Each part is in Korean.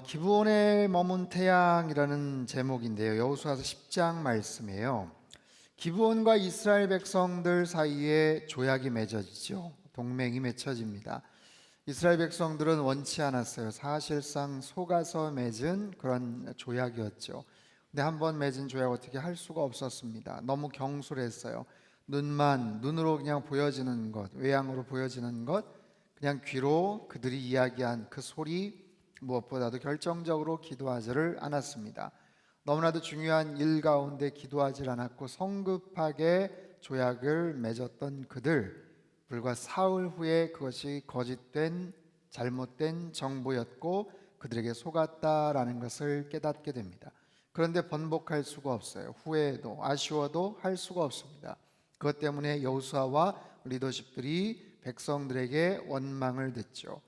기브온에 머문 태양이라는 제목인데요. 여호수아서 10장 말씀이에요. 기브온과 이스라엘 백성들 사이에 조약이 맺어지죠. 동맹이 맺혀집니다. 이스라엘 백성들은 원치 않았어요. 사실상 속아서 맺은 그런 조약이었죠. 근데 한번 맺은 조약 어떻게 할 수가 없었습니다. 너무 경솔했어요. 눈으로 그냥 보여지는 것, 외양으로 보여지는 것, 그냥 귀로 그들이 이야기한 그 소리, 무엇보다도 결정적으로 기도하지를 않았습니다. 너무나도 중요한 일 가운데 기도하지 않았고 성급하게 조약을 맺었던 그들, 불과 사흘 후에 그것이 거짓된 잘못된 정보였고 그들에게 속았다라는 것을 깨닫게 됩니다. 그런데 번복할 수가 없어요. 후회도 아쉬워도 할 수가 없습니다. 그것 때문에 여호수아와 리더십들이 백성들에게 원망을 듣죠.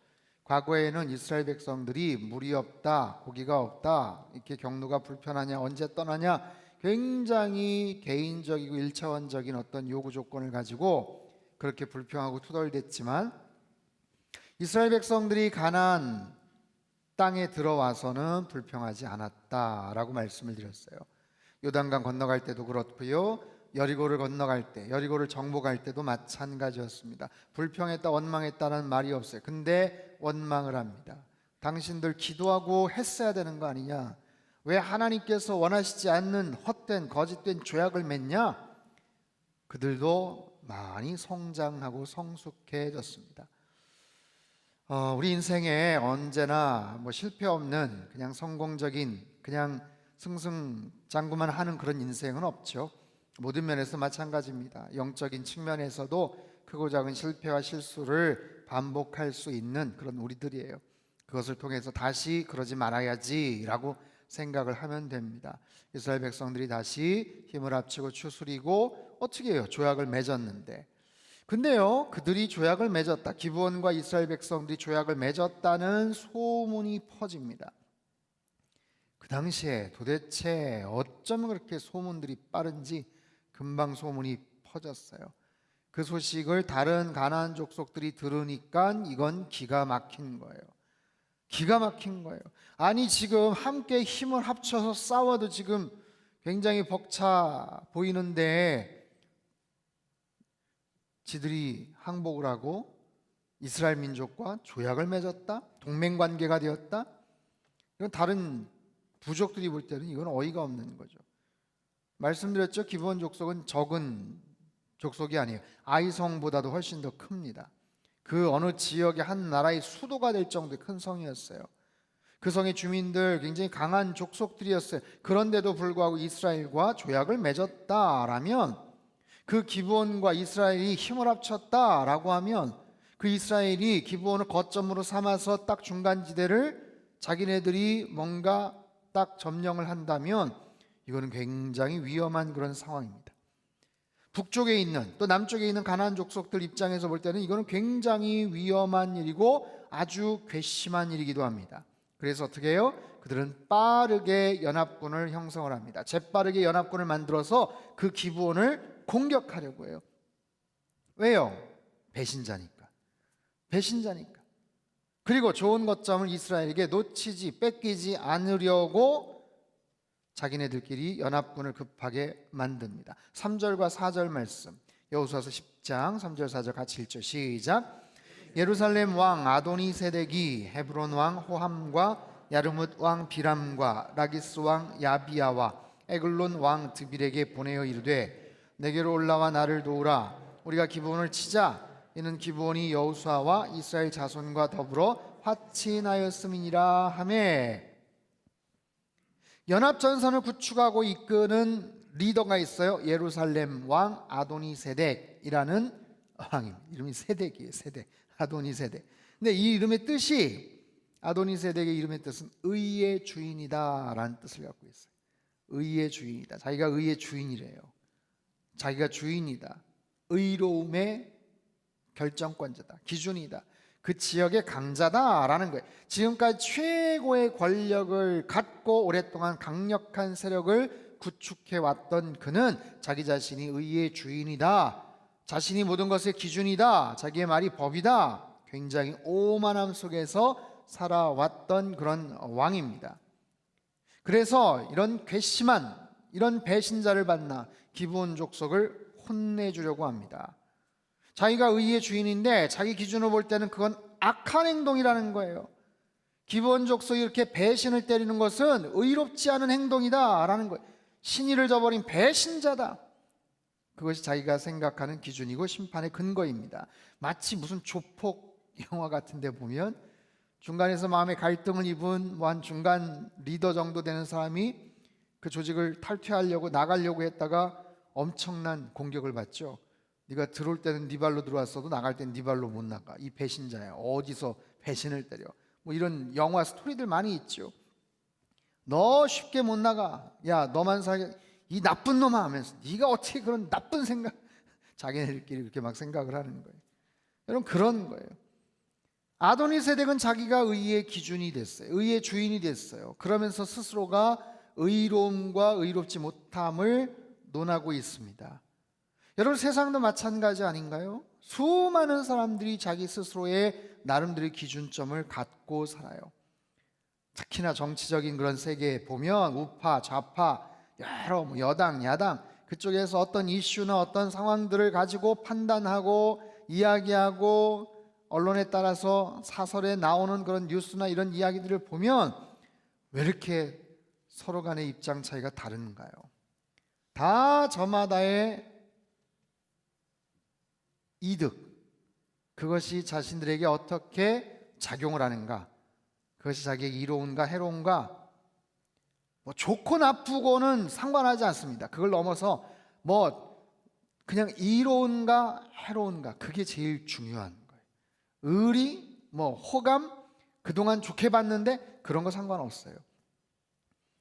과거에는 이스라엘 백성들이 물이 없다, 고기가 없다, 이렇게 경로가 불편하냐, 언제 떠나냐, 굉장히 개인적이고 일차원적인 어떤 요구 조건을 가지고 그렇게 불평하고 투덜댔지만, 이스라엘 백성들이 가나안 땅에 들어와서는 불평하지 않았다라고 말씀을 드렸어요. 요단강 건너갈 때도 그렇고요, 여리고를 건너갈 때, 여리고를 정복할 때도 마찬가지였습니다. 불평했다, 원망했다는 말이 없어요. 근데 원망을 합니다. 당신들 기도하고 했어야 되는 거 아니냐? 왜 하나님께서 원하시지 않는 헛된 거짓된 조약을 맺냐? 그들도 많이 성장하고 성숙해졌습니다. 우리 인생에 언제나 실패 없는 그냥 성공적인 그냥 승승장구만 하는 그런 인생은 없죠. 모든 면에서 마찬가지입니다. 영적인 측면에서도 크고 작은 실패와 실수를 반복할 수 있는 그런 우리들이에요. 그것을 통해서 다시 그러지 말아야지라고 생각을 하면 됩니다. 이스라엘 백성들이 다시 힘을 합치고 추스리고 어떻게 해요? 조약을 맺었는데. 근데요, 그들이 조약을 맺었다, 기브온과 이스라엘 백성들이 조약을 맺었다는 소문이 퍼집니다. 그 당시에 도대체 어쩌면 그렇게 소문들이 빠른지 금방 소문이 퍼졌어요. 그 소식을 다른 가나안 족속들이 들으니까 이건 기가 막힌 거예요. 기가 막힌 거예요. 아니, 지금 함께 힘을 합쳐서 싸워도 지금 굉장히 벅차 보이는데 지들이 항복을 하고 이스라엘 민족과 조약을 맺었다? 동맹관계가 되었다? 이건 다른 부족들이 볼 때는 이건 어이가 없는 거죠. 말씀드렸죠. 기브온 족속은 적은 족속이 아니에요. 아이성보다도 훨씬 더 큽니다. 그 어느 지역의 한 나라의 수도가 될 정도의 큰 성이었어요. 그 성의 주민들 굉장히 강한 족속들이었어요. 그런데도 불구하고 이스라엘과 조약을 맺었다라면, 그 기브온과 이스라엘이 힘을 합쳤다라고 하면, 그 이스라엘이 기브온을 거점으로 삼아서 딱 중간지대를 자기네들이 뭔가 딱 점령을 한다면 이거는 굉장히 위험한 그런 상황입니다. 북쪽에 있는 또 남쪽에 있는 가나안 족속들 입장에서 볼 때는 이거는 굉장히 위험한 일이고 아주 괘씸한 일이기도 합니다. 그래서 어떻게 해요? 그들은 빠르게 연합군을 형성을 합니다. 재빠르게 연합군을 만들어서 그 기브온을 공격하려고 해요. 왜요? 배신자니까. 배신자니까. 그리고 좋은 거점을 이스라엘에게 놓치지, 뺏기지 않으려고 자기네들끼리 연합군을 급하게 만듭니다. 3절과 4절 말씀, 여호수아서 10장 3절 4절 같이 읽죠. 시작. 예루살렘 왕 아도니세덱이 헤브론 왕 호함과 야르뭇 왕 비람과 라기스 왕 야비야와 에글론 왕 드빌에게 보내어 이르되, 내게로 올라와 나를 도우라. 우리가 기브온을 치자. 이는 기브온이 여호수아와 이스라엘 자손과 더불어 화친하였음이니라 하매, 연합전선을 구축하고 이끄는 리더가 있어요. 예루살렘 왕 아도니세덱이라는 왕입니다. 이름이 세덱이에요. 세덱, 아도니세덱. 근데 이 이름의 뜻이, 아도니세덱의 이름의 뜻은 의의 주인이다 라는 뜻을 갖고 있어요. 의의 주인이다. 자기가 의의 주인이래요. 자기가 주인이다. 의로움의 결정권자다. 기준이다. 그 지역의 강자다라는 거예요. 지금까지 최고의 권력을 갖고 오랫동안 강력한 세력을 구축해왔던 그는 자기 자신이 의의 주인이다, 자신이 모든 것의 기준이다, 자기의 말이 법이다, 굉장히 오만함 속에서 살아왔던 그런 왕입니다. 그래서 이런 괘씸한 이런 배신자를 만나 기브온 족속을 혼내주려고 합니다. 자기가 의의 주인인데 자기 기준으로 볼 때는 그건 악한 행동이라는 거예요. 기브온 족속이 이렇게 배신을 때리는 것은 의롭지 않은 행동이다라는 거예요. 신의를 저버린 배신자다. 그것이 자기가 생각하는 기준이고 심판의 근거입니다. 마치 무슨 조폭 영화 같은 데 보면 중간에서 마음의 갈등을 입은 한 중간 리더 정도 되는 사람이 그 조직을 탈퇴하려고 나가려고 했다가 엄청난 공격을 받죠. 네가 들어올 때는 네 발로 들어왔어도 나갈 때는 네 발로 못 나가. 이 배신자야. 어디서 배신을 때려. 뭐 이런 영화 스토리들 많이 있죠. 너 쉽게 못 나가. 야, 너만 살게. 이 나쁜 놈아 하면서 네가 어떻게 그런 나쁜 생각, 자기네들끼리 그렇게 막 생각을 하는 거예요. 여러분, 그런 거예요. 아도니 세덱은 자기가 의의 기준이 됐어요. 의의 주인이 됐어요. 그러면서 스스로가 의로움과 의롭지 못함을 논하고 있습니다. 여러분, 세상도 마찬가지 아닌가요? 수많은 사람들이 자기 스스로의 나름대로의 기준점을 갖고 살아요. 특히나 정치적인 그런 세계에 보면 우파, 좌파, 여러 여당, 야당 그쪽에서 어떤 이슈나 어떤 상황들을 가지고 판단하고 이야기하고 언론에 따라서 사설에 나오는 그런 뉴스나 이런 이야기들을 보면 왜 이렇게 서로 간의 입장 차이가 다른가요? 다 저마다의 이득, 그것이 자신들에게 어떻게 작용을 하는가, 그것이 자기에게 이로운가 해로운가, 뭐 좋고 나쁘고는 상관하지 않습니다. 그걸 넘어서 뭐 그냥 이로운가 해로운가, 그게 제일 중요한 거예요. 의리, 뭐 호감, 그동안 좋게 봤는데 그런 거 상관없어요.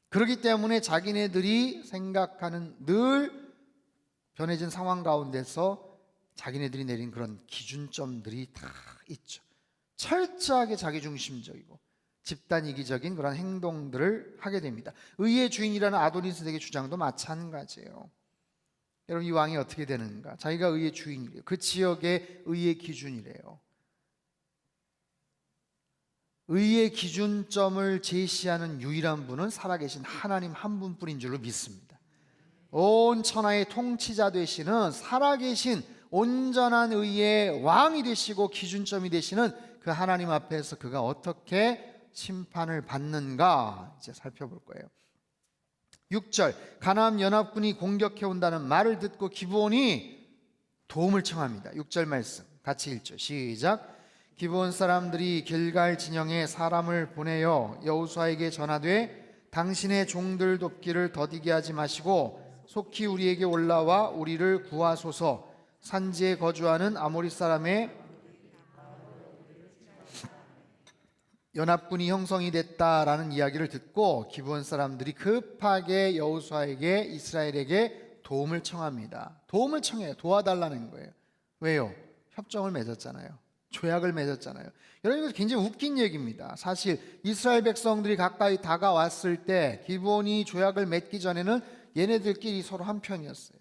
그렇기 때문에 자기네들이 생각하는 늘 변해진 상황 가운데서 자기네들이 내린 그런 기준점들이 다 있죠. 철저하게 자기중심적이고 집단 이기적인 그런 행동들을 하게 됩니다. 의의 주인이라는 아도니 세덱의 주장도 마찬가지예요. 여러분, 이 왕이 어떻게 되는가? 자기가 의의 주인이래요. 그 지역의 의의 기준이래요. 의의 기준점을 제시하는 유일한 분은 살아계신 하나님 한 분뿐인 줄로 믿습니다. 온 천하의 통치자 되시는 살아계신 온전한 의의 왕이 되시고 기준점이 되시는 그 하나님 앞에서 그가 어떻게 심판을 받는가 이제 살펴볼 거예요. 6절, 가나안 연합군이 공격해 온다는 말을 듣고 기브온이 도움을 청합니다. 6절 말씀 같이 읽죠. 시작. 기브온 사람들이 길갈 진영에 사람을 보내어 여호수아에게 전하되 당신의 종들 돕기를 더디게 하지 마시고 속히 우리에게 올라와 우리를 구하소서. 산지에 거주하는 아모리 사람의 연합군이 형성이 됐다라는 이야기를 듣고 기브온 사람들이 급하게 여호수아에게 이스라엘에게 도움을 청합니다. 도움을 청해요. 도와달라는 거예요. 왜요? 협정을 맺었잖아요. 조약을 맺었잖아요. 여러분, 이거 굉장히 웃긴 얘기입니다. 사실 이스라엘 백성들이 가까이 다가왔을 때 기브온이 조약을 맺기 전에는 얘네들끼리 서로 한편이었어요.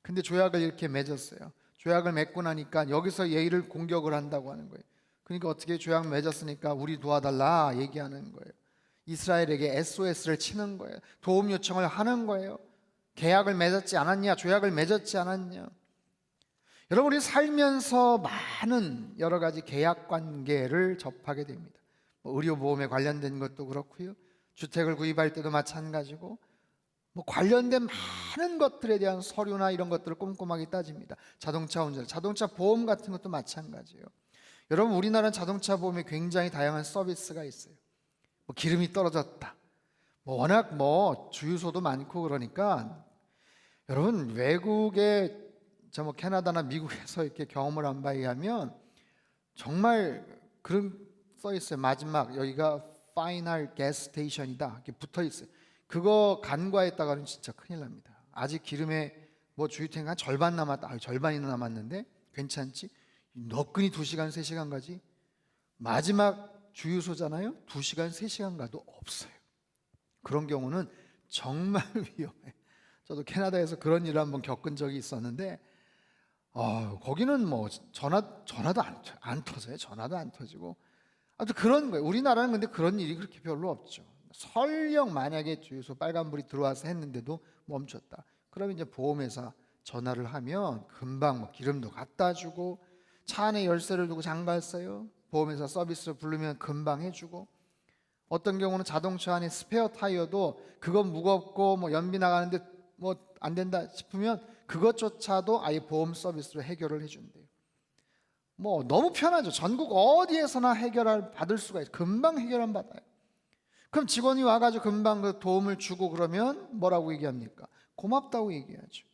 근데 조약을 이렇게 맺었어요. 조약을 맺고 나니까 여기서 얘를 공격을 한다고 하는 거예요. 그러니까 어떻게 조약 맺었으니까 우리 도와달라 얘기하는 거예요. 이스라엘에게 SOS를 치는 거예요. 도움 요청을 하는 거예요. 계약을 맺었지 않았냐, 조약을 맺었지 않았냐. 여러분, 우리 살면서 많은 여러 가지 계약 관계를 접하게 됩니다. 의료보험에 관련된 것도 그렇고요, 주택을 구입할 때도 마찬가지고, 관련된 많은 것들에 대한 서류나 이런 것들을 꼼꼼하게 따집니다. 자동차 운전, 자동차 보험 같은 것도 마찬가지예요. 여러분, 우리나라는 자동차 보험에 굉장히 다양한 서비스가 있어요. 기름이 떨어졌다, 워낙 주유소도 많고 그러니까 여러분, 외국에 캐나다나 미국에서 이렇게 경험을 한 바에 의하면 정말 그런 써 있어요. 마지막 여기가 파이널 가스 스테이션이다 이렇게 붙어 있어요. 그거 간과했다가는 진짜 큰일 납니다. 아직 기름에 주유탱크 한 절반 남았다. 절반이나 남았는데 괜찮지? 너끈히 2시간 3시간 가지. 마지막 주유소잖아요. 2시간 3시간 가도 없어요. 그런 경우는 정말 위험해. 저도 캐나다에서 그런 일을 한번 겪은 적이 있었는데 거기는 전화도 안 터져요. 전화도 안 터지고 아무튼 그런 거예요. 우리나라는 근데 그런 일이 그렇게 별로 없죠. 설령 만약에 주유소 빨간불이 들어와서 했는데도 멈췄다. 그러면 이제 보험회사 전화를 하면 금방 뭐 기름도 갖다 주고, 차 안에 열쇠를 두고 장갔어요. 보험회사 서비스를 부르면 금방 해주고, 어떤 경우는 자동차 안에 스페어 타이어도 그건 무겁고 뭐 연비 나가는데 뭐 안 된다 싶으면 그것조차도 아예 보험 서비스로 해결을 해준대요. 뭐 너무 편하죠. 전국 어디에서나 받을 수가 있어요. 금방 해결은 받아요. 그럼 직원이 와가지고 금방 그 도움을 주고 그러면 뭐라고 얘기합니까? 고맙다고 얘기하죠.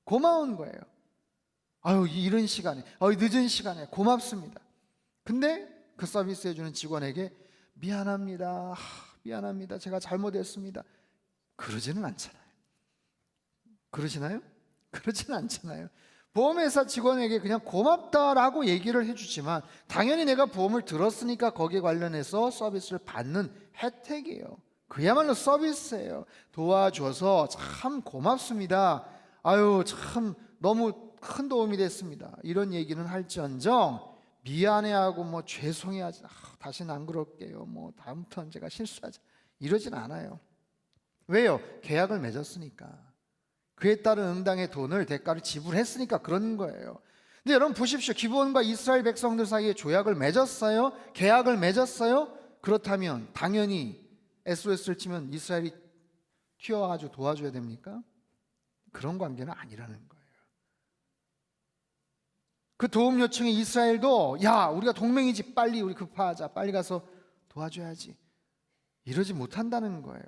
고마운 거예요. 아유, 이른 시간에, 늦은 시간에 고맙습니다. 근데 그 서비스 해주는 직원에게 미안합니다. 미안합니다. 제가 잘못했습니다. 그러지는 않잖아요. 그러시나요? 그러지는 않잖아요. 보험회사 직원에게 그냥 고맙다라고 얘기를 해주지만 당연히 내가 보험을 들었으니까 거기에 관련해서 서비스를 받는 혜택이에요. 그야말로 서비스예요. 도와줘서 참 고맙습니다. 아유, 참 너무 큰 도움이 됐습니다. 이런 얘기는 할지언정 미안해하고 뭐 죄송해하지, 다시는 안 그럴게요, 뭐 다음부터는 제가 실수하지, 이러진 않아요. 왜요? 계약을 맺었으니까. 그에 따른 응당의 돈을 대가를 지불했으니까 그런 거예요. 근데 여러분 보십시오. 기브온과 이스라엘 백성들 사이에 조약을 맺었어요? 계약을 맺었어요? 그렇다면 당연히 SOS를 치면 이스라엘이 튀어와가지고 도와줘야 됩니까? 그런 관계는 아니라는 거예요. 그 도움 요청에 이스라엘도 야, 우리가 동맹이지, 빨리 우리 급하자, 빨리 가서 도와줘야지, 이러지 못한다는 거예요.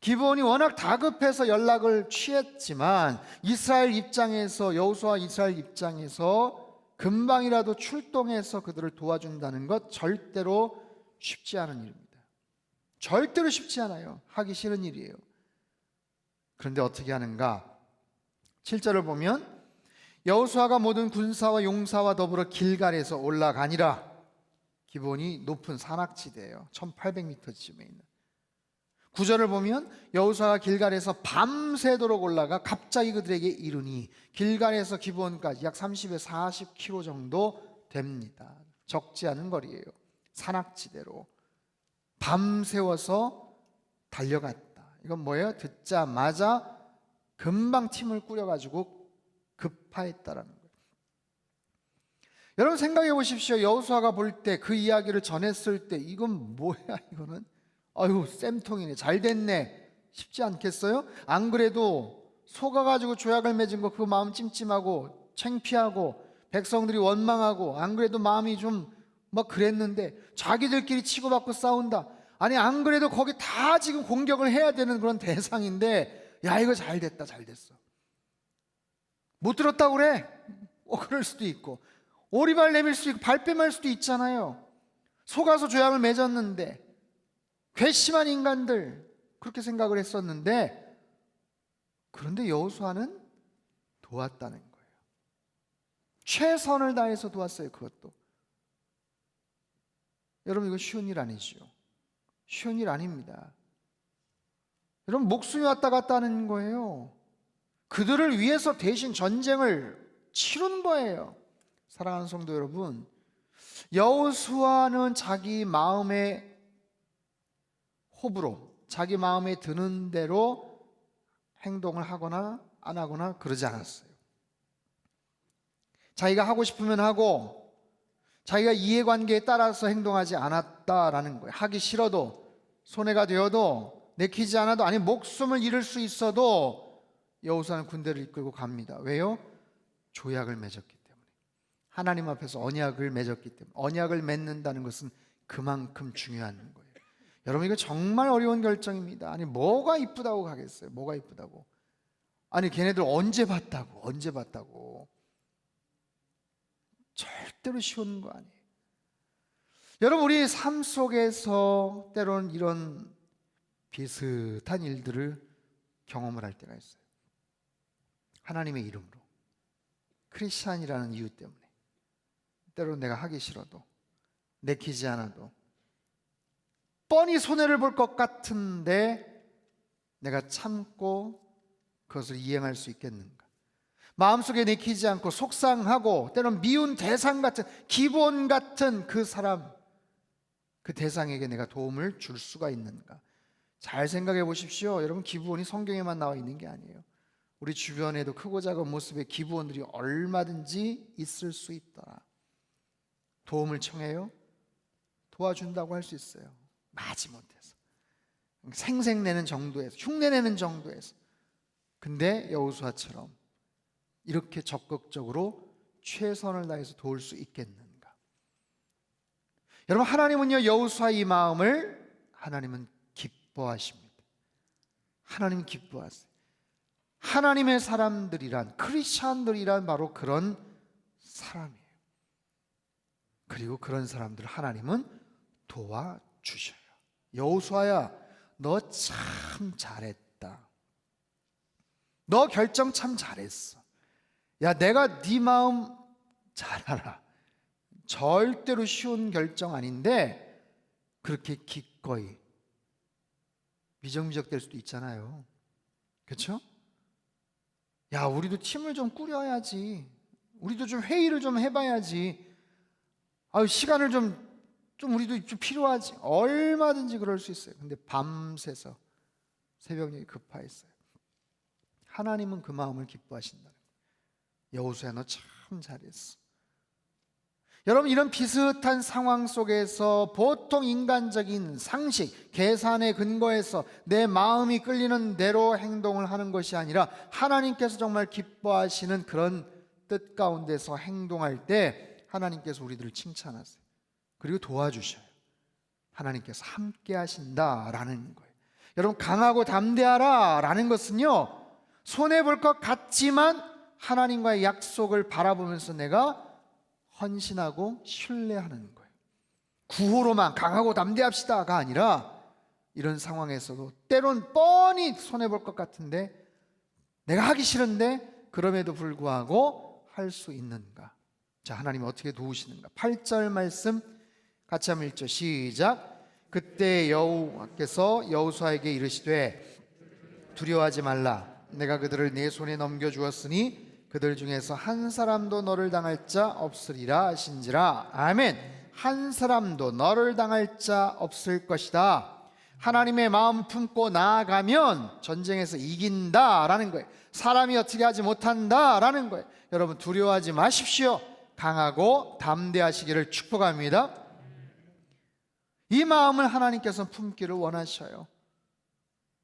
기브온이 워낙 다급해서 연락을 취했지만 이스라엘 입장에서, 여호수아 이스라엘 입장에서 금방이라도 출동해서 그들을 도와준다는 것 절대로 쉽지 않은 일입니다. 절대로 쉽지 않아요. 하기 싫은 일이에요. 그런데 어떻게 하는가? 7절을 보면 여호수아가 모든 군사와 용사와 더불어 길갈에서 올라가니라. 기브온이 높은 산악지대예요. 1800m쯤에 있는. 9절을 보면 여호수아가 길갈에서 밤새도록 올라가 갑자기 그들에게 이르니, 길갈에서 기브온까지 약 30에서 40km 정도 됩니다. 적지 않은 거리예요. 산악지대로 밤새워서 달려갔다. 이건 뭐예요? 듣자마자 금방 팀을 꾸려가지고 급파했다라는 거예요. 여러분 생각해 보십시오. 여호수아가 볼 때, 그 이야기를 전했을 때 이건 뭐야, 이거는 아유 쌤통이네, 잘 됐네, 쉽지 않겠어요? 안 그래도 속아가지고 조약을 맺은 거 그 마음 찜찜하고 창피하고 백성들이 원망하고 안 그래도 마음이 좀 막 그랬는데 자기들끼리 치고받고 싸운다. 아니 안 그래도 거기 다 지금 공격을 해야 되는 그런 대상인데 야, 이거 잘 됐다, 잘 됐어. 못 들었다고 그래? 그럴 수도 있고, 오리발 내밀 수도 있고 발뺌할 수도 있잖아요. 속아서 조약을 맺었는데, 괘씸한 인간들, 그렇게 생각을 했었는데, 그런데 여호수아는 도왔다는 거예요. 최선을 다해서 도왔어요. 그것도. 여러분 이거 쉬운 일 아니죠. 쉬운 일 아닙니다. 여러분 목숨이 왔다 갔다 하는 거예요. 그들을 위해서 대신 전쟁을 치른 거예요. 사랑하는 성도 여러분, 여호수아는 자기 마음의 호불호, 자기 마음에 드는 대로 행동을 하거나 안 하거나 그러지 않았어요. 자기가 하고 싶으면 하고 자기가 이해관계에 따라서 행동하지 않았다라는 거예요. 하기 싫어도, 손해가 되어도, 내키지 않아도, 아니 목숨을 잃을 수 있어도 여호수아는 군대를 이끌고 갑니다. 왜요? 조약을 맺었기 때문에. 하나님 앞에서 언약을 맺었기 때문에. 언약을 맺는다는 것은 그만큼 중요한 거예요. 여러분 이거 정말 어려운 결정입니다. 아니 뭐가 이쁘다고 가겠어요? 뭐가 이쁘다고? 아니 걔네들 언제 봤다고? 절대로 쉬운 거 아니에요. 여러분 우리 삶 속에서 때로는 이런 비슷한 일들을 경험을 할 때가 있어요. 하나님의 이름으로, 크리스찬이라는 이유 때문에 때로는 내가 하기 싫어도, 내키지 않아도, 뻔히 손해를 볼 것 같은데 내가 참고 그것을 이행할 수 있겠는가? 마음속에 내키지 않고 속상하고 때로는 미운 대상 같은, 기브온 같은 그 사람, 그 대상에게 내가 도움을 줄 수가 있는가? 잘 생각해 보십시오. 여러분, 기부원이 성경에만 나와 있는 게 아니에요. 우리 주변에도 크고 작은 모습의 기부원들이 얼마든지 있을 수 있더라. 도움을 청해요? 도와준다고 할 수 있어요. 마지못해서 생색내는 정도에서, 흉내내는 정도에서. 근데 여호수아처럼 이렇게 적극적으로 최선을 다해서 도울 수 있겠는가? 여러분, 하나님은요, 여호수아의 이 마음을 하나님은 기뻐하십니다. 하나님 기뻐하세요. 하나님의 사람들이란, 크리스찬들이란 바로 그런 사람이에요. 그리고 그런 사람들을 하나님은 도와주셔요. 여호수아야, 너 참 잘했다. 너 결정 참 잘했어. 야, 내가 네 마음 잘 알아. 절대로 쉬운 결정 아닌데 그렇게 기꺼이, 미적미적 될 수도 있잖아요. 그렇죠? 야, 우리도 팀을 좀 꾸려야지. 우리도 좀 회의를 좀 해봐야지. 시간을 좀 우리도 좀 필요하지. 얼마든지 그럴 수 있어요. 근데 밤새서 새벽녘에 급파했어요. 하나님은 그 마음을 기뻐하신다는 거예요. 여호수아, 너 참 잘했어. 여러분, 이런 비슷한 상황 속에서 보통 인간적인 상식, 계산에 근거해서 내 마음이 끌리는 대로 행동을 하는 것이 아니라 하나님께서 정말 기뻐하시는 그런 뜻 가운데서 행동할 때 하나님께서 우리들을 칭찬하세요. 그리고 도와주셔요. 하나님께서 함께 하신다라는 거예요. 여러분, 강하고 담대하라 라는 것은요, 손해볼 것 같지만 하나님과의 약속을 바라보면서 내가 헌신하고 신뢰하는 거예요. 구호로만 강하고 담대합시다가 아니라 이런 상황에서도 때론 뻔히 손해볼 것 같은데, 내가 하기 싫은데 그럼에도 불구하고 할 수 있는가? 자, 하나님이 어떻게 도우시는가? 8절 말씀 같이 한번 읽죠. 시작. 그때 여호와께서 여호수아에게 이르시되 두려워하지 말라. 내가 그들을 네 손에 넘겨주었으니 그들 중에서 한 사람도 너를 당할 자 없으리라 하신지라. 아멘. 한 사람도 너를 당할 자 없을 것이다. 하나님의 마음 품고 나아가면 전쟁에서 이긴다라는 거예요. 사람이 어떻게 하지 못한다라는 거예요. 여러분, 두려워하지 마십시오. 강하고 담대하시기를 축복합니다. 이 마음을 하나님께서 품기를 원하셔요.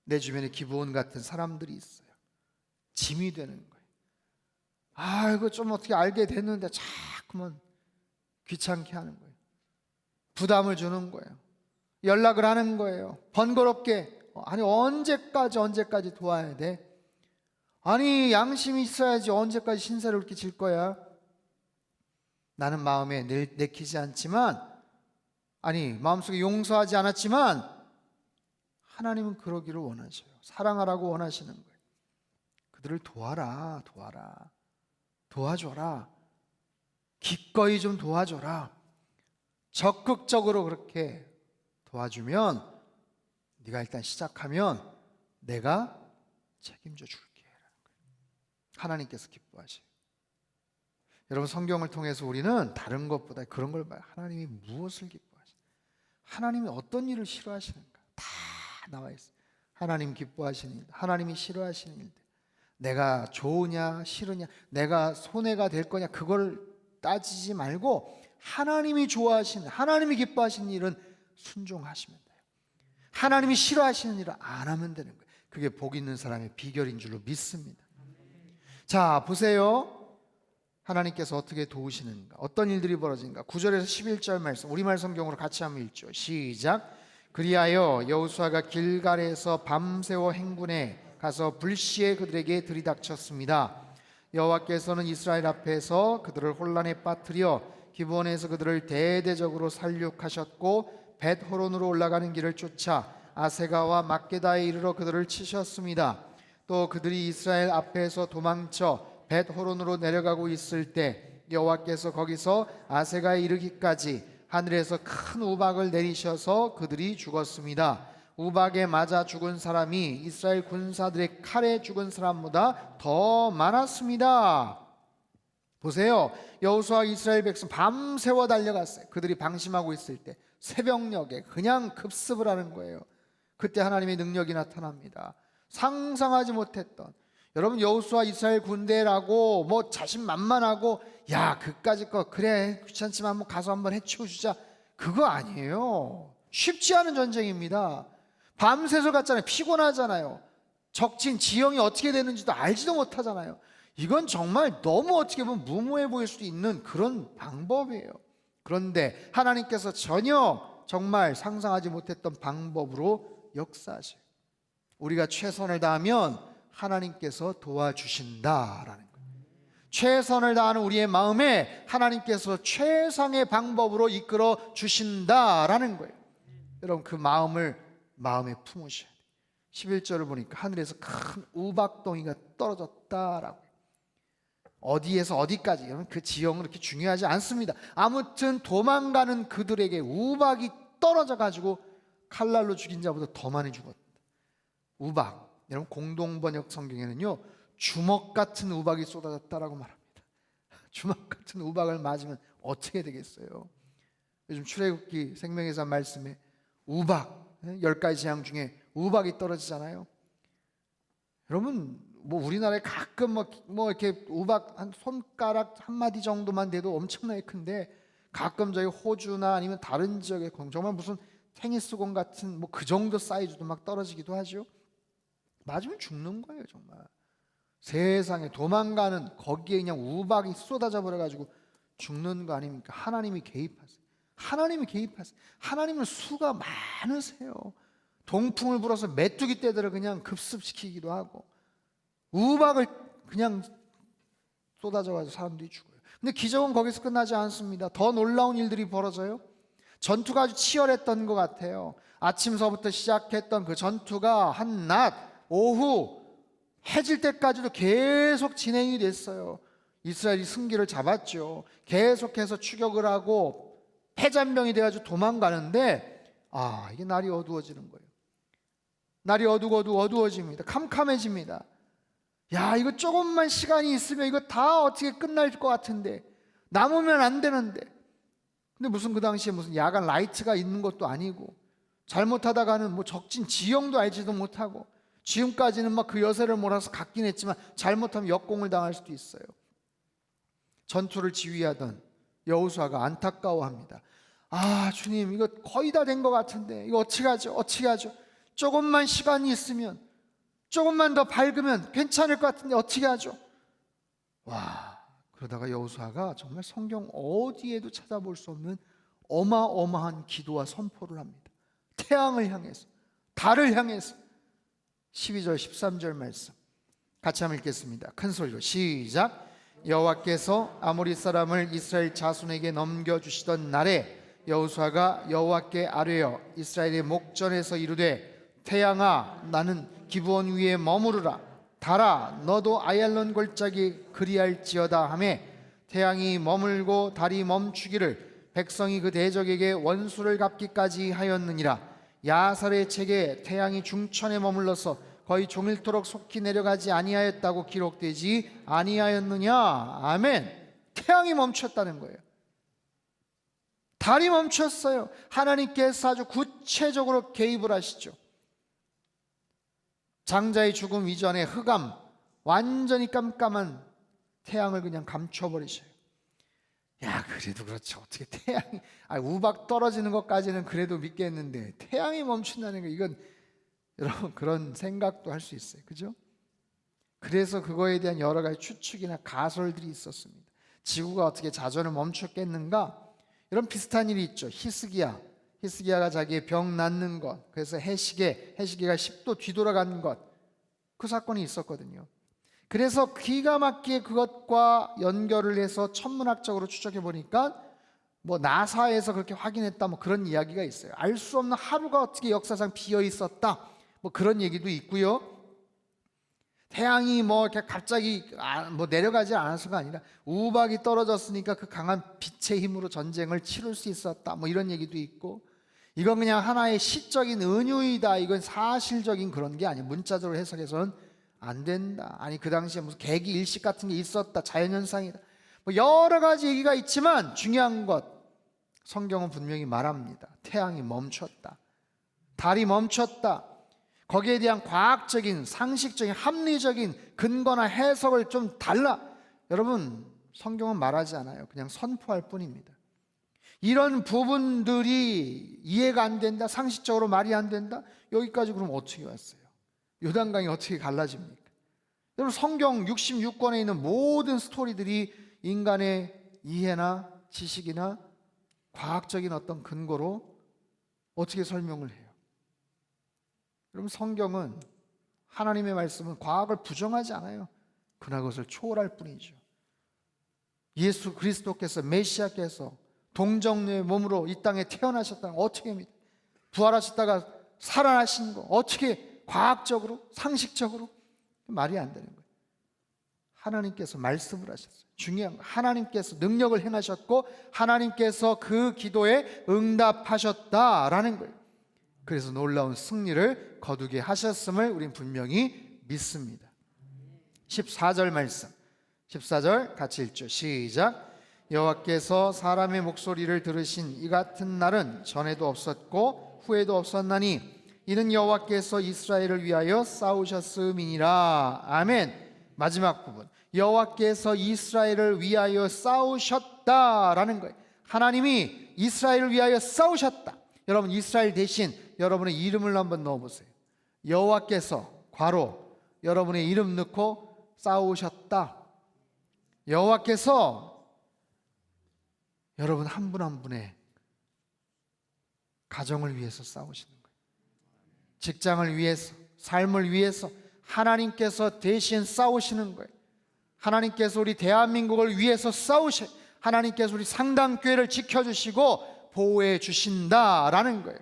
내 주변에 기부원 같은 사람들이 있어요. 짐이 되는 거예요. 이거 좀 어떻게 알게 됐는데 자꾸만 귀찮게 하는 거예요. 부담을 주는 거예요. 연락을 하는 거예요. 번거롭게. 아니, 언제까지 도와야 돼? 아니, 양심이 있어야지. 언제까지 신세를 그렇게 질 거야? 나는 마음에 내키지 않지만, 마음속에 용서하지 않았지만 하나님은 그러기를 원하셔요. 사랑하라고 원하시는 거예요. 그들을 도와줘라. 기꺼이 좀 도와줘라. 적극적으로 그렇게 도와주면, 네가 일단 시작하면 내가 책임져 줄게. 하나님께서 기뻐하셔요. 여러분, 성경을 통해서 우리는 다른 것보다 그런 걸 봐요. 하나님이 무엇을 기뻐하시는가? 하나님이 어떤 일을 싫어하시는가? 다 나와 있어요. 하나님 기뻐하시는 일, 하나님이 싫어하시는 일들, 내가 좋으냐 싫으냐, 내가 손해가 될 거냐, 그걸 따지지 말고 하나님이 좋아하시는, 하나님이 기뻐하시는 일은 순종하시면 돼요. 하나님이 싫어하시는 일은 안 하면 되는 거예요. 그게 복 있는 사람의 비결인 줄로 믿습니다. 자, 보세요. 하나님께서 어떻게 도우시는가, 어떤 일들이 벌어지는가. 9절에서 11절 말씀 우리말 성경으로 같이 한번 읽죠. 시작. 그리하여 여호수아가 길갈에서 밤새워 행군해 가서 불시에 그들에게 들이닥쳤습니다. 여호와께서는 이스라엘 앞에서 그들을 혼란에 빠뜨려 기브온에서 그들을 대대적으로 살육하셨고 벳호론으로 올라가는 길을 쫓아 아세가와 막게다에 이르러 그들을 치셨습니다. 또 그들이 이스라엘 앞에서 도망쳐 벳호론으로 내려가고 있을 때 여호와께서 거기서 아세가에 이르기까지 하늘에서 큰 우박을 내리셔서 그들이 죽었습니다. 우박에 맞아 죽은 사람이 이스라엘 군사들의 칼에 죽은 사람보다 더 많았습니다. 보세요. 여호수아 이스라엘 백성 밤새워 달려갔어요. 그들이 방심하고 있을 때 새벽녘에 그냥 급습을 하는 거예요. 그때 하나님의 능력이 나타납니다. 상상하지 못했던, 여러분 여호수아 이스라엘 군대라고 뭐 자신만만하고 야 그까짓 거 그래 귀찮지만 한번 가서 한번 해치워주자, 그거 아니에요. 쉽지 않은 전쟁입니다. 밤새서 갔잖아요. 피곤하잖아요. 적진 지형이 어떻게 되는지도 알지도 못하잖아요. 이건 정말 너무 어떻게 보면 무모해 보일 수도 있는 그런 방법이에요. 그런데 하나님께서 전혀 정말 상상하지 못했던 방법으로 역사하셔요. 우리가 최선을 다하면 하나님께서 도와주신다라는 거예요. 최선을 다하는 우리의 마음에 하나님께서 최상의 방법으로 이끌어 주신다라는 거예요. 여러분 그 마음을 마음에 품으셔야 돼요. 11절을 보니까 하늘에서 큰 우박덩이가 떨어졌다라고. 어디에서 어디까지, 그 지형은 그렇게 중요하지 않습니다. 아무튼 도망가는 그들에게 우박이 떨어져 가지고 칼날로 죽인 자보다 더 많이 죽었다. 우박, 여러분 공동번역 성경에는요 주먹 같은 우박이 쏟아졌다라고 말합니다. 주먹 같은 우박을 맞으면 어떻게 되겠어요? 요즘 출애굽기 생명의 말씀에 우박, 10가지 재앙 중에 우박이 떨어지잖아요. 여러분 뭐 우리나라에 가끔 뭐 이렇게 우박 한 손가락 한 마디 정도만 돼도 엄청나게 큰데, 가끔 저희 호주나 아니면 다른 지역에 정말 무슨 테니스공 같은 뭐 그 정도 사이즈도 막 떨어지기도 하죠. 맞으면 죽는 거예요. 정말 세상에 도망가는 거기에 그냥 우박이 쏟아져 버려가지고 죽는 거 아닙니까? 하나님이 개입하세요. 하나님이 개입하세요. 하나님은 수가 많으세요. 동풍을 불어서 메뚜기 떼들을 그냥 급습시키기도 하고 우박을 그냥 쏟아져가지고 사람들이 죽어요. 근데 기적은 거기서 끝나지 않습니다. 더 놀라운 일들이 벌어져요. 전투가 아주 치열했던 것 같아요. 아침서부터 시작했던 그 전투가 한낮 오후 해질 때까지도 계속 진행이 됐어요. 이스라엘이 승기를 잡았죠. 계속해서 추격을 하고 패잔병이 돼가지고 도망가는데 이게 날이 어두워지는 거예요. 날이 어두워집니다. 캄캄해집니다. 야, 이거 조금만 시간이 있으면 이거 다 어떻게 끝날 것 같은데, 남으면 안 되는데. 근데 무슨 그 당시에 무슨 야간 라이트가 있는 것도 아니고, 잘못하다가는 뭐 적진 지형도 알지도 못하고, 지금까지는 막 그 여세를 몰아서 갔긴 했지만 잘못하면 역공을 당할 수도 있어요. 전투를 지휘하던 여호수아가 안타까워합니다. 주님 이거 거의 다 된 것 같은데 이거 어떻게 하죠? 조금만 시간이 있으면, 조금만 더 밝으면 괜찮을 것 같은데 어떻게 하죠? 그러다가 여호수아가 정말 성경 어디에도 찾아볼 수 없는 어마어마한 기도와 선포를 합니다. 태양을 향해서, 달을 향해서. 12절 13절 말씀 같이 한번 읽겠습니다. 큰 소리로 시작. 여호와께서 아모리 사람을 이스라엘 자손에게 넘겨주시던 날에 여호수아가 여호와께 아뢰어 이스라엘의 목전에서 이르되 태양아 나는 기브온 위에 머무르라, 달아 너도 아얄론 골짜기 그리할지어다 하매 태양이 머물고 달이 멈추기를 백성이 그 대적에게 원수를 갚기까지 하였느니라. 야살의 책에 태양이 중천에 머물러서 거의 종일토록 속히 내려가지 아니하였다고 기록되지 아니하였느냐. 아멘. 태양이 멈췄다는 거예요. 달이 멈췄어요. 하나님께서 아주 구체적으로 개입을 하시죠. 장자의 죽음 이전에 흑암, 완전히 깜깜한 태양을 그냥 감춰버리셔요. 그래도 그렇죠. 어떻게 태양이 우박 떨어지는 것까지는 그래도 믿겠는데 태양이 멈춘다는 거, 이건 여러분 그런 생각도 할 수 있어요. 그죠? 그래서 그거에 대한 여러 가지 추측이나 가설들이 있었습니다. 지구가 어떻게 자전을 멈췄겠는가? 이런 비슷한 일이 있죠. 히스기야가 자기의 병 낫는 것, 그래서 해시계가 10도 뒤돌아가는 것, 그 사건이 있었거든요. 그래서 기가 막히게 그것과 연결을 해서 천문학적으로 추적해 보니까 뭐 나사에서 그렇게 확인했다, 뭐 그런 이야기가 있어요. 알 수 없는 하루가 어떻게 역사상 비어 있었다, 뭐 그런 얘기도 있고요. 태양이 뭐 이렇게 갑자기 뭐 내려가지 않아서가 아니라 우박이 떨어졌으니까 그 강한 빛의 힘으로 전쟁을 치룰 수 있었다, 뭐 이런 얘기도 있고, 이건 그냥 하나의 시적인 은유이다, 이건 사실적인 그런 게 아니에요. 문자적으로 해석해서는 안 된다. 그 당시에 무슨 계기 일식 같은 게 있었다, 자연현상이다, 뭐 여러 가지 얘기가 있지만 중요한 것, 성경은 분명히 말합니다. 태양이 멈췄다, 달이 멈췄다. 거기에 대한 과학적인, 상식적인, 합리적인 근거나 해석을 좀 달라. 여러분, 성경은 말하지 않아요. 그냥 선포할 뿐입니다. 이런 부분들이 이해가 안 된다, 상식적으로 말이 안 된다, 여기까지 그럼 어떻게 왔어요? 요단강이 어떻게 갈라집니까? 여러분, 성경 66권에 있는 모든 스토리들이 인간의 이해나 지식이나 과학적인 어떤 근거로 어떻게 설명을 해요? 여러분, 성경은, 하나님의 말씀은 과학을 부정하지 않아요. 그러나 그것을 초월할 뿐이죠. 예수 그리스도께서, 메시아께서 동정녀의 몸으로 이 땅에 태어나셨다는 거 어떻게 합니까? 부활하셨다가 살아나신 거 어떻게 과학적으로, 상식적으로? 말이 안 되는 거예요. 하나님께서 말씀을 하셨어요. 중요한 거, 하나님께서 능력을 행하셨고 하나님께서 그 기도에 응답하셨다라는 거예요. 그래서 놀라운 승리를 거두게 하셨음을 우린 분명히 믿습니다. 14절 말씀, 14절 같이 읽죠. 시작. 여호와께서 사람의 목소리를 들으신 이 같은 날은 전에도 없었고 후에도 없었나니 이는 여호와께서 이스라엘을 위하여 싸우셨음이니라. 아멘. 마지막 부분, 여호와께서 이스라엘을 위하여 싸우셨다라는 거예요. 하나님이 이스라엘을 위하여 싸우셨다. 여러분, 이스라엘 대신 여러분의 이름을 한번 넣어보세요. 여호와께서 괄호 여러분의 이름 넣고 싸우셨다. 여호와께서 여러분 한 분 한 분의 가정을 위해서 싸우시는 거예요. 직장을 위해서, 삶을 위해서 하나님께서 대신 싸우시는 거예요. 하나님께서 우리 대한민국을 위해서 싸우셔. 하나님께서 우리 상당교회를 지켜주시고 보호해 주신다라는 거예요.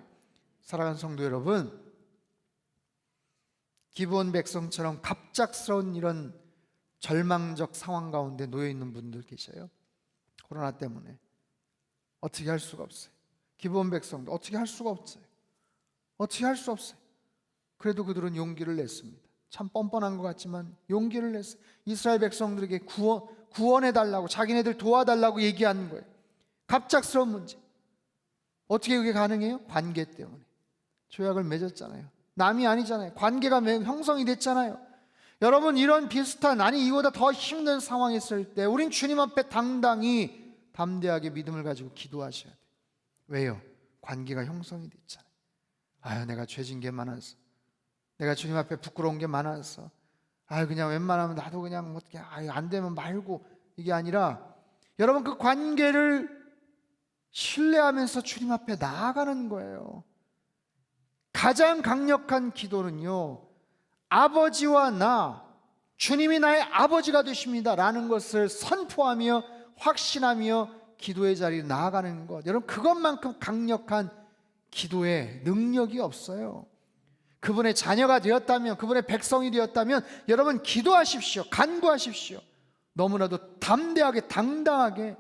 사랑하는 성도 여러분, 기브온 백성처럼 갑작스러운 이런 절망적 상황 가운데 놓여 있는 분들 계셔요. 코로나 때문에 어떻게 할 수가 없어요. 기브온 백성도 어떻게 할 수가 없어요. 어떻게 할 수 없어요. 그래도 그들은 용기를 냈습니다. 참 뻔뻔한 것 같지만 용기를 냈어요. 이스라엘 백성들에게 구원해달라고, 자기네들 도와달라고 얘기하는 거예요. 갑작스러운 문제. 어떻게 그게 가능해요? 관계 때문에. 조약을 맺었잖아요. 남이 아니잖아요. 관계가 형성이 됐잖아요. 여러분, 이런 비슷한, 아니 이보다 더 힘든 상황이 있을 때 우린 주님 앞에 당당히 담대하게 믿음을 가지고 기도하셔야 돼요. 왜요? 관계가 형성이 됐잖아요. 아유, 내가 죄진 게 많아서, 내가 주님 앞에 부끄러운 게 많아서, 아유 그냥 웬만하면 나도 그냥 어떻게, 아유 안 되면 말고, 이게 아니라 여러분, 그 관계를 신뢰하면서 주님 앞에 나아가는 거예요. 가장 강력한 기도는요, 아버지와 나, 주님이 나의 아버지가 되십니다 라는 것을 선포하며 확신하며 기도의 자리에 나아가는 것. 여러분, 그것만큼 강력한 기도의 능력이 없어요. 그분의 자녀가 되었다면, 그분의 백성이 되었다면 여러분 기도하십시오. 간구하십시오. 너무나도 담대하게, 당당하게.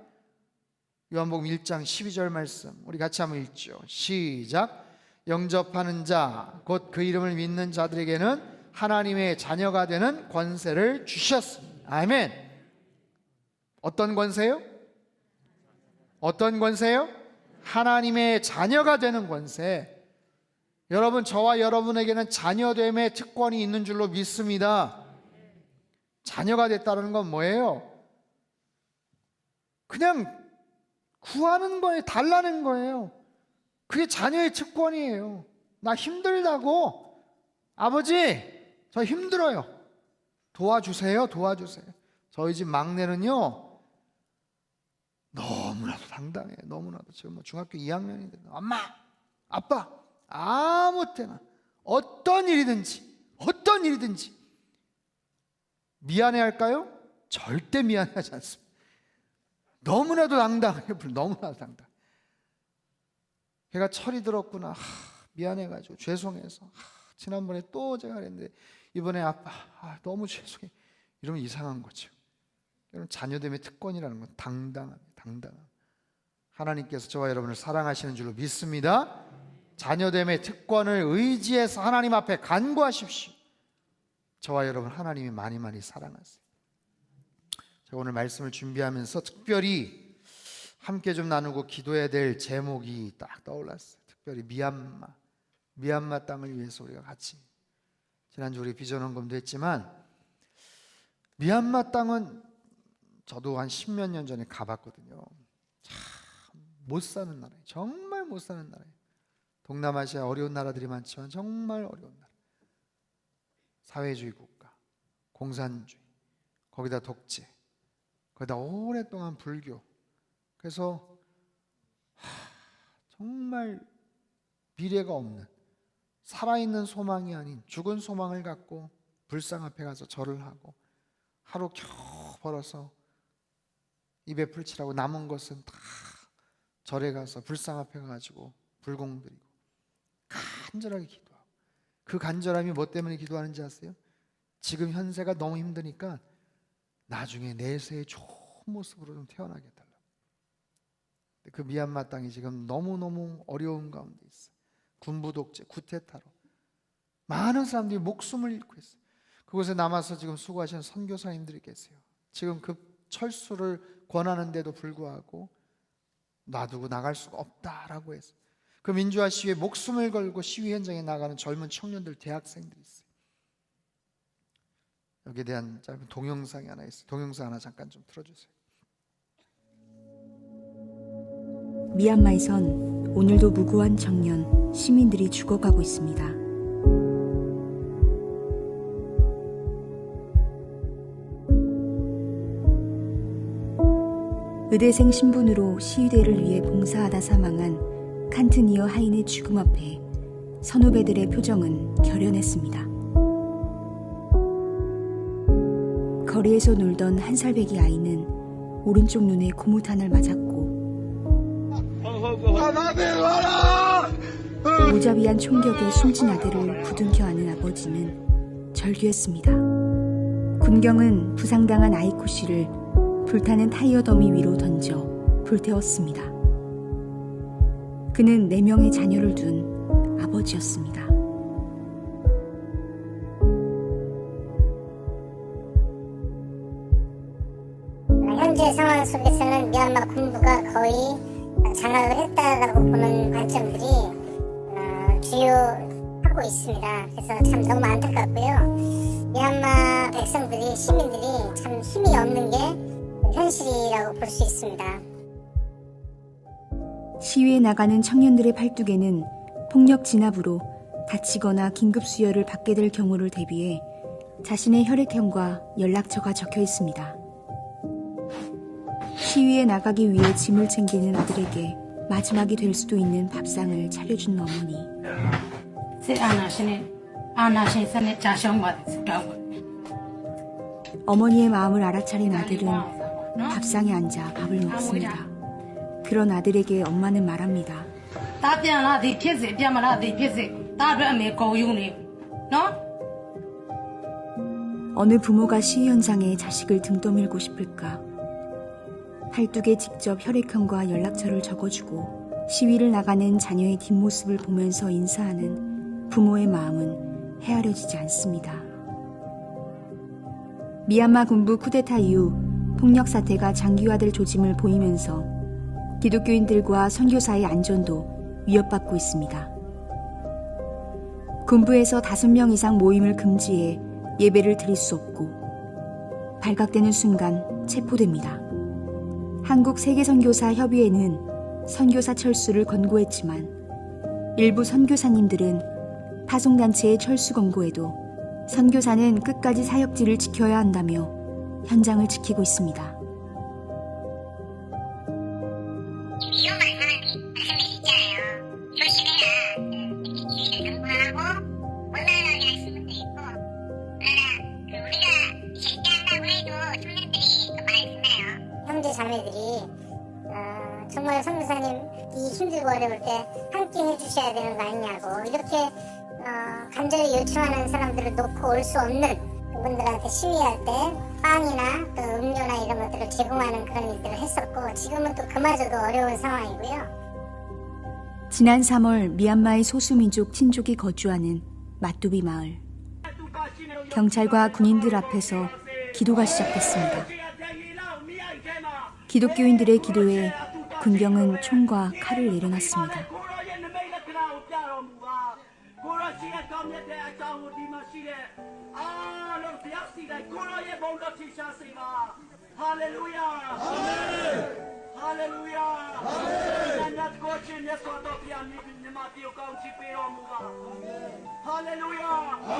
요한복음 1장 12절 말씀 우리 같이 한번 읽죠. 시작. 영접하는 자, 곧 그 이름을 믿는 자들에게는 하나님의 자녀가 되는 권세를 주셨습니다. 아멘. 어떤 권세요? 어떤 권세요? 하나님의 자녀가 되는 권세. 여러분, 저와 여러분에게는 자녀됨의 특권이 있는 줄로 믿습니다. 자녀가 됐다는 건 뭐예요? 그냥 구하는 거예요. 달라는 거예요. 그게 자녀의 특권이에요. 나 힘들다고, 아버지 저 힘들어요, 도와주세요, 도와주세요. 저희 집 막내는요 너무나도 당당해요. 너무나도. 지금 뭐 중학교 2학년인데 엄마, 아빠, 아무 때나 어떤 일이든지 미안해할까요? 절대 미안해하지 않습니다. 너무나도 당당해요. 너무나도 당당. 걔가 철이 들었구나, 미안해가지고 죄송해서, 지난번에 또 제가 그랬는데 이번에 아빠, 너무 죄송해, 이러면 이상한 거죠. 여러분, 자녀됨의 특권이라는 건 당당합니다. 당당함. 하나님께서 저와 여러분을 사랑하시는 줄로 믿습니다. 자녀됨의 특권을 의지해서 하나님 앞에 간구하십시오. 저와 여러분 하나님이 많이 많이 사랑하세요. 제가 오늘 말씀을 준비하면서 특별히 함께 좀 나누고 기도해야 될 제목이 딱 떠올랐어요. 특별히 미얀마 땅을 위해서 우리가 같이 지난주 우리 비전 헌금도 했지만 미얀마 땅은 저도 한 10몇 년 전에 가봤거든요. 참 못 사는 나라예요. 정말 못 사는 나라예요. 동남아시아 어려운 나라들이 많지만 정말 어려운 나라. 사회주의 국가, 공산주의, 거기다 독재, 거기다 오랫동안 불교. 그래서 정말 미래가 없는, 살아있는 소망이 아닌 죽은 소망을 갖고 불상 앞에 가서 절을 하고 하루 겨우 벌어서 입에 풀칠하고 남은 것은 다 절에 가서 불상 앞에 가지고 불공드리고 간절하게 기도하고, 그 간절함이 뭐 때문에 기도하는지 아세요? 지금 현세가 너무 힘드니까 나중에 내세의 좋은 모습으로 좀 태어나게 해달라고. 그 미얀마 땅이 지금 너무너무 어려운 가운데 있어. 군부 독재, 쿠데타로 많은 사람들이 목숨을 잃고 있어요. 그곳에 남아서 지금 수고하시는 선교사님들이 계세요. 지금 그 철수를 권하는데도 불구하고 놔두고 나갈 수가 없다라고 해서 그 민주화 시위에 목숨을 걸고 시위 현장에 나가는 젊은 청년들, 대학생들이 있어요. 여기에 대한 짧은 동영상이 하나 있어요. 동영상 하나 잠깐 좀 틀어주세요. 미얀마에선 오늘도 무고한 청년, 시민들이 죽어가고 있습니다. 의대생 신분으로 시위대를 위해 봉사하다 사망한 칸트니어 하인의 죽음 앞에 선후배들의 표정은 결연했습니다. 거리에서 놀던 한 살배기 아이는 오른쪽 눈에 고무탄을 맞았고 무자비한 총격에 숨진 아들을 부둥켜 안은 아버지는 절규했습니다. 군경은 부상당한 아이코 씨를 불타는 타이어 더미 위로 던져 불태웠습니다. 그는 4명의 자녀를 둔 아버지였습니다. 현재 상황 속에서는 미얀마 군부가 거의 장악을 했다라고 보는 관점들이 주요하고 있습니다. 그래서 참 너무 안타깝고요. 미얀마 백성들이, 시민들이 참 힘이 없는 게 현실이라고 볼 수 있습니다. 시위에 나가는 청년들의 팔뚝에는 폭력 진압으로 다치거나 긴급 수혈을 받게 될 경우를 대비해 자신의 혈액형과 연락처가 적혀 있습니다. 시위에 나가기 위해 짐을 챙기는 아들에게 마지막이 될 수도 있는 밥상을 차려준 어머니. 어머니의 마음을 알아차린 아들은 밥상에 앉아 밥을 먹습니다. 그런 아들에게 엄마는 말합니다. 어느 부모가 시위 현장에 자식을 등 떠밀고 싶을까? 팔뚝에 직접 혈액형과 연락처를 적어주고 시위를 나가는 자녀의 뒷모습을 보면서 인사하는 부모의 마음은 헤아려지지 않습니다. 미얀마 군부 쿠데타 이후 폭력 사태가 장기화될 조짐을 보이면서 기독교인들과 선교사의 안전도 위협받고 있습니다. 군부에서 5명 이상 모임을 금지해 예배를 드릴 수 없고 발각되는 순간 체포됩니다. 한국 세계선교사 협의회는 선교사 철수를 권고했지만 일부 선교사님들은 파송단체의 철수 권고에도 선교사는 끝까지 사역지를 지켜야 한다며 현장을 지키고 있습니다. 위험할 만한 말씀이 있잖아요. 조심해라. 이렇게 주의를 당부하고 온라인하게 하시는 분도 있고, 그러나 우리가 제기한다고 해도 청년들이 또 많이 듣나요? 형제 자매들이 정말 선교사님 이 힘들고 어려울 때 함께 해주셔야 되는 거 아니냐고 이렇게 간절히 요청하는 사람들을 놓고 올 수 없는 그분들한테 시위할 때 빵이나 또 음료나 이런 것들을 제공하는 그런 일들을 했었고, 지금은 또 그마저도 어려운 상황이고요. 지난 3월 미얀마의 소수민족 친족이 거주하는 마뚜비 마을. 경찰과 군인들 앞에서 기도가 시작됐습니다. 기독교인들의 기도에 군경은 총과 칼을 내려놨습니다. ရှိတဲ့ကောင်းမြတ်တဲ့အကြောင်းကိုဒီမှာရှိတဲ့အားလုံးတယောက်စီတိုင်းကိုယ်တော်ရဲ့ဘုန်းတော်ထင်ရှားစေပါဟာလေလုယာအာမင်ဟာလေလုယာအာမင်နာကိုချင်းနဲ့ဆိုတော့ပြန်မြမတိကိုကောင်းချီးပေးတော်မူပါအာမင်ဟာလေလုယာအာ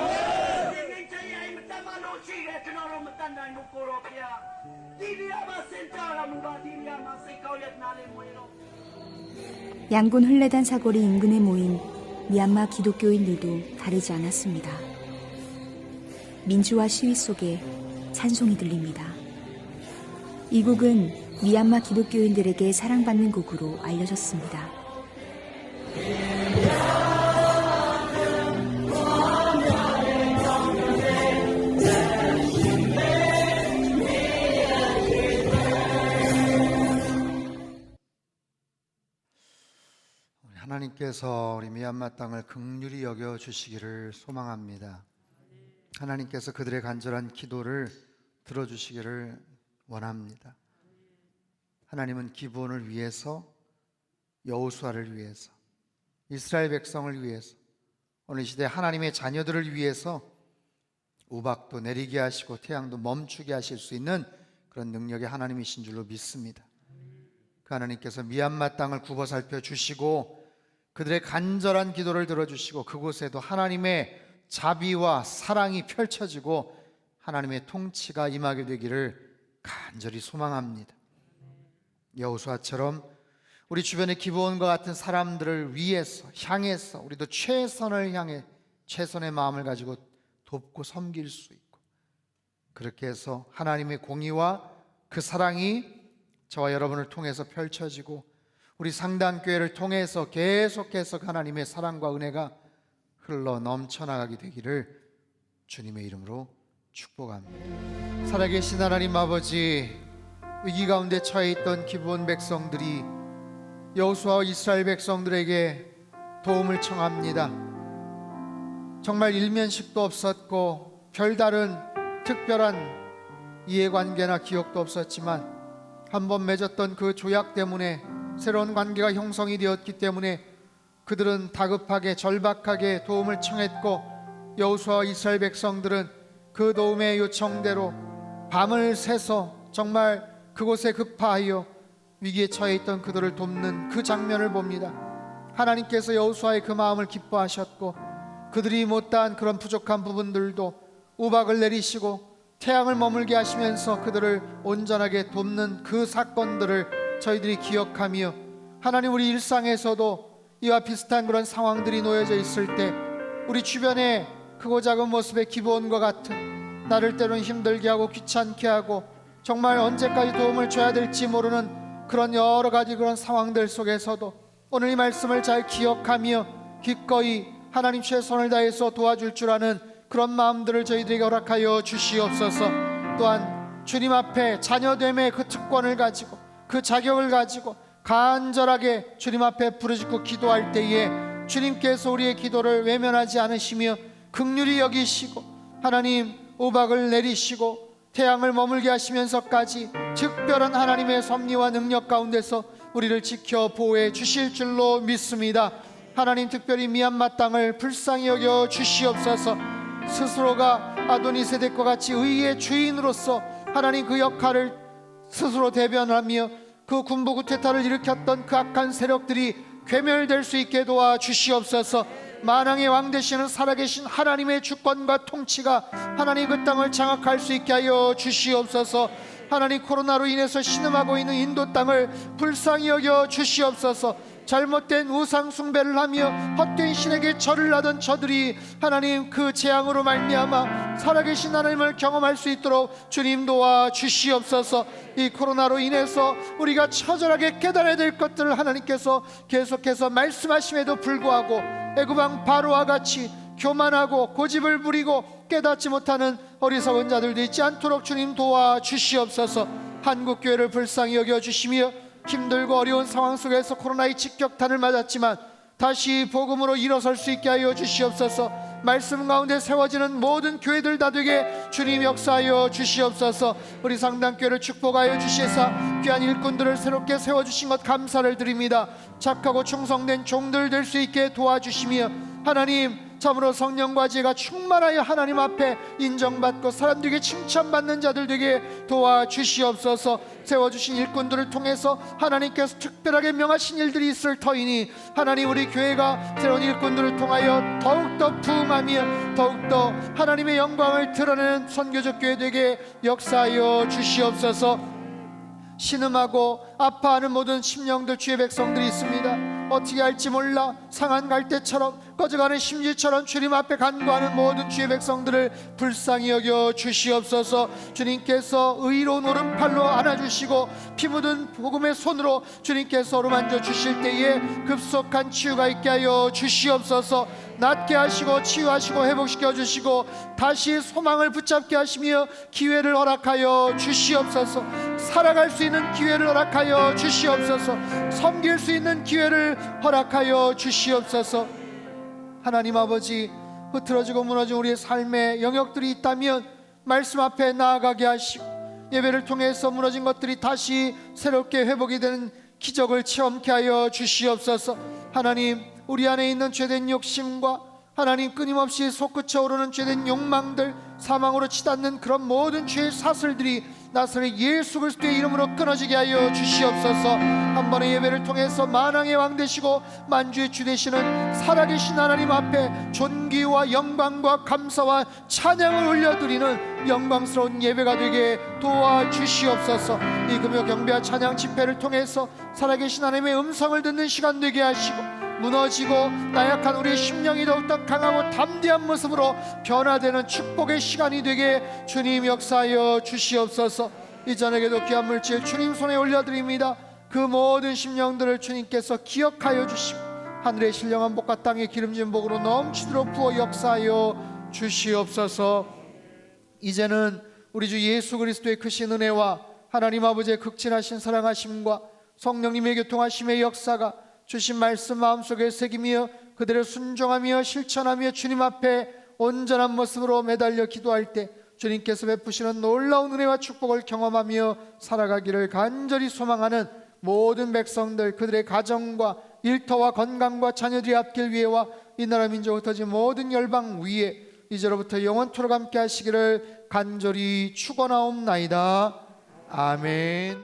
မင်ဒီနေ့ချိန်မတမလို့ရှိတဲ့ကျွန်တော်တို့မတန်နိုင်ဘူးကိုတော်ဖျားဒီနေရာမှာစင်ကြရမူပါဒီနေရာမှာစိတ်ကောင်းရဲ့နားလေးမွေးတော့ 양군 흘레단 사거리 인근에 모인 미얀마 기독교인들도 다르지 않았습니다. 민주화 시위 속에 찬송이 들립니다. 이 곡은 미얀마 기독교인들에게 사랑받는 곡으로 알려졌습니다. 하나님께서 우리 미얀마 땅을 긍휼히 여겨 주시기를 소망합니다. 하나님께서 그들의 간절한 기도를 들어주시기를 원합니다. 하나님은 기브온을 위해서, 여호수아를 위해서, 이스라엘 백성을 위해서, 오늘 시대 하나님의 자녀들을 위해서 우박도 내리게 하시고 태양도 멈추게 하실 수 있는 그런 능력의 하나님이신 줄로 믿습니다. 그 하나님께서 미얀마 땅을 굽어 살펴 주시고 그들의 간절한 기도를 들어주시고 그곳에도 하나님의 자비와 사랑이 펼쳐지고 하나님의 통치가 임하게 되기를 간절히 소망합니다. 여호수아처럼 우리 주변의 기브온과 같은 사람들을 위해서 향해서 우리도 최선을 향해 최선의 마음을 가지고 돕고 섬길 수 있고, 그렇게 해서 하나님의 공의와 그 사랑이 저와 여러분을 통해서 펼쳐지고 우리 상단교회를 통해서 계속해서 하나님의 사랑과 은혜가 흘러 넘쳐나가게 되기를 주님의 이름으로 축복합니다. 살아계신 하나님 아버지, 위기 가운데 처해 있던 기브온 백성들이 여호수아와 이스라엘 백성들에게 도움을 청합니다. 정말 일면식도 없었고 별다른 특별한 이해관계나 기억도 없었지만 한번 맺었던 그 조약 때문에 새로운 관계가 형성이 되었기 때문에 그들은 다급하게 절박하게 도움을 청했고, 여호수아와 이스라엘 백성들은 그 도움의 요청대로 밤을 새서 정말 그곳에 급파하여 위기에 처해 있던 그들을 돕는 그 장면을 봅니다. 하나님께서 여호수아의 그 마음을 기뻐하셨고 그들이 못다한 그런 부족한 부분들도 우박을 내리시고 태양을 머물게 하시면서 그들을 온전하게 돕는 그 사건들을 저희들이 기억하며, 하나님 우리 일상에서도 이와 비슷한 그런 상황들이 놓여져 있을 때 우리 주변에 크고 작은 모습의 기브온과 같은, 나를 때로는 힘들게 하고 귀찮게 하고 정말 언제까지 도움을 줘야 될지 모르는 그런 여러 가지 그런 상황들 속에서도 오늘 이 말씀을 잘 기억하며 기꺼이 하나님 최선을 다해서 도와줄 줄 아는 그런 마음들을 저희들에게 허락하여 주시옵소서. 또한 주님 앞에 자녀됨의 그 특권을 가지고 그 자격을 가지고 간절하게 주님 앞에 부르짖고 기도할 때에 주님께서 우리의 기도를 외면하지 않으시며 긍휼히 여기시고 하나님 우박을 내리시고 태양을 머물게 하시면서까지 특별한 하나님의 섭리와 능력 가운데서 우리를 지켜 보호해 주실 줄로 믿습니다. 하나님 특별히 미얀마 땅을 불쌍히 여겨 주시옵소서. 스스로가 아도니세덱과 같이 의의 주인으로서 하나님 그 역할을 스스로 대변하며 그 군부 구테타를 일으켰던 그 악한 세력들이 괴멸될 수 있게 도와 주시옵소서. 만왕의 왕 되시는 살아계신 하나님의 주권과 통치가 하나님 그 땅을 장악할 수 있게 하여 주시옵소서. 하나님 코로나로 인해서 신음하고 있는 인도 땅을 불쌍히 여겨 주시옵소서. 잘못된 우상 숭배를 하며 헛된 신에게 절을 하던 저들이 하나님 그 재앙으로 말미암아 살아계신 하나님을 경험할 수 있도록 주님 도와 주시옵소서. 이 코로나로 인해서 우리가 처절하게 깨달아야 될 것들을 하나님께서 계속해서 말씀하심에도 불구하고 애굽왕 바로와 같이 교만하고 고집을 부리고 깨닫지 못하는 어리석은 자들도 있지 않도록 주님 도와 주시옵소서. 한국교회를 불쌍히 여겨주시며 힘들고 어려운 상황 속에서 코로나의 직격탄을 맞았지만 다시 복음으로 일어설 수 있게 하여 주시옵소서. 말씀 가운데 세워지는 모든 교회들 다 되게 주님 역사하여 주시옵소서. 우리 상당교회를 축복하여 주시사 귀한 일꾼들을 새롭게 세워주신 것 감사를 드립니다. 착하고 충성된 종들 될 수 있게 도와주시며 하나님 참으로 성령과 지혜가 충만하여 하나님 앞에 인정받고 사람들에게 칭찬받는 자들 되게 도와주시옵소서. 세워주신 일꾼들을 통해서 하나님께서 특별하게 명하신 일들이 있을 터이니 하나님, 우리 교회가 새로운 일꾼들을 통하여 더욱더 부흥하며 더욱더 하나님의 영광을 드러내는 선교적 교회 되게 역사하여 주시옵소서. 신음하고 아파하는 모든 심령들, 주의 백성들이 있습니다. 어떻게 할지 몰라 상한 갈대처럼 꺼져가는 심지처럼 주님 앞에 간구하는 모든 주의 백성들을 불쌍히 여겨 주시옵소서. 주님께서 의로운 오른팔로 안아주시고 피 묻은 복음의 손으로 주님께서 어루만져 주실 때에 급속한 치유가 있게 하여 주시옵소서. 낫게 하시고 치유하시고 회복시켜 주시고 다시 소망을 붙잡게 하시며 기회를 허락하여 주시옵소서. 살아갈 수 있는 기회를 허락하여 주시옵소서. 섬길 수 있는 기회를 허락하여 주시옵소서. 하나님 아버지, 흐트러지고 무너진 우리의 삶의 영역들이 있다면 말씀 앞에 나아가게 하시고 예배를 통해서 무너진 것들이 다시 새롭게 회복이 되는 기적을 체험케 하여 주시옵소서. 하나님, 우리 안에 있는 죄된 욕심과 하나님 끊임없이 솟구쳐 오르는 죄된 욕망들, 사망으로 치닫는 그런 모든 죄의 사슬들이 나사렛 예수 그리스도의 이름으로 끊어지게 하여 주시옵소서. 한 번의 예배를 통해서 만왕의 왕 되시고 만주의 주 되시는 살아계신 하나님 앞에 존귀와 영광과 감사와 찬양을 올려드리는 영광스러운 예배가 되게 도와주시옵소서. 이 금요 경배와 찬양 집회를 통해서 살아계신 하나님의 음성을 듣는 시간 되게 하시고 무너지고 나약한 우리의 심령이 더욱더 강하고 담대한 모습으로 변화되는 축복의 시간이 되게 주님 역사하여 주시옵소서. 이 저녁에도 귀한 물질 주님 손에 올려드립니다. 그 모든 심령들을 주님께서 기억하여 주시고 하늘의 신령한 복과 땅의 기름진 복으로 넘치도록 부어 역사하여 주시옵소서. 이제는 우리 주 예수 그리스도의 크신 은혜와 하나님 아버지의 극진하신 사랑하심과 성령님의 교통하심의 역사가 주신 말씀 마음속에 새기며 그대로 순종하며 실천하며 주님 앞에 온전한 모습으로 매달려 기도할 때 주님께서 베푸시는 놀라운 은혜와 축복을 경험하며 살아가기를 간절히 소망하는 모든 백성들, 그들의 가정과 일터와 건강과 자녀들이 앞길 위에와 이 나라 민족 흩어진 모든 열방 위에 이제로부터 영원토록 함께 하시기를 간절히 축원하옵나이다. 아멘.